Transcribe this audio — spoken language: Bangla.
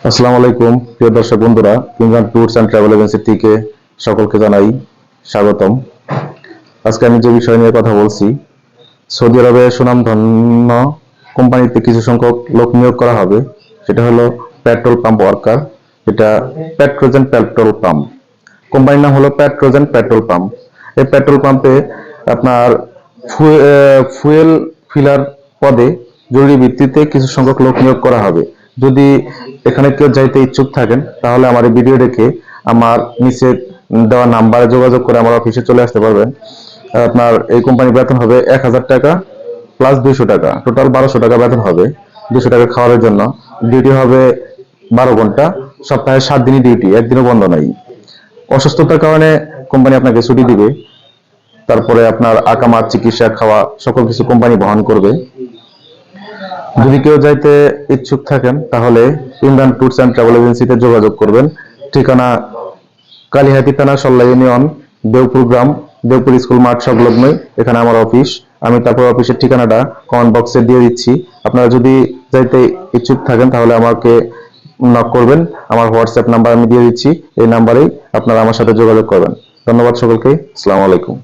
আসসালামু আলাইকুম প্রিয় দর্শক বন্ধুরা, Imran tours and travel agency থেকে সকলকে জানাই স্বাগতম। আজকে আমি যে বিষয় নিয়ে কথা বলছি, সৌদি আরবে সুনামধন্য কোম্পানিতে কিছু সংখ্যক লোক নিয়োগ করা হবে। সেটা হলো পেট্রোল পাম্প ওয়ার্কার। এটা পেট্রোজেন পেট্রোল পাম্প, কোম্পানির নাম হলো পেট্রোজেন পেট্রোল পাম্প। এই পেট্রোল পাম্পে আপনার ফুয়েল ফিলার পদে জরুরি ভিত্তিতে কিছু সংখ্যক লোক নিয়োগ করা হবে। যদি এখানে কেউ যাইতে ইচ্ছুক থাকেন তাহলে আমার এই ভিডিও দেখে আমার নিচে দেওয়া নাম্বারে যোগাযোগ করে আমার অফিসে চলে আসতে পারবেন। আপনার এই কোম্পানির বেতন হবে 1000 টাকা প্লাস 200 টাকা, টোটাল 1200 টাকা বেতন হবে। 200 টাকা খাওয়ার জন্য। ডিউটি হবে 12 ঘন্টা, সপ্তাহে 7 দিনই ডিউটি, একদিনও বন্ধ নাই। অসুস্থতার কারণে কোম্পানি আপনাকে ছুটি দিবে। তারপরে আপনার আকামা, চিকিৎসা, খাওয়া সকল কিছু কোম্পানি বহন করবে। যদি কেউ যাইতে ইচ্ছুক থাকেন তাহলে ইমরান ট্যুরস অ্যান্ড ট্রাভেল এজেন্সিতে যোগাযোগ করবেন। ঠিকানা কালিহাতী থানা, সল্লা ইউনিয়ন, দেওপুর গ্রাম, দেওপুর স্কুল মাঠ সংলগ্নই এখানে আমার অফিস। আমি তারপর অফিসের ঠিকানাটা কমেন্ট বক্সে দিয়ে দিচ্ছি। আপনারা যদি যাইতে ইচ্ছুক থাকেন তাহলে আমাকে নক করবেন। আমার হোয়াটসঅ্যাপ নাম্বার আমি দিয়ে দিচ্ছি, এই নাম্বারেই আপনারা আমার সাথে যোগাযোগ করবেন। ধন্যবাদ সকলকে। আসসালামু আলাইকুম।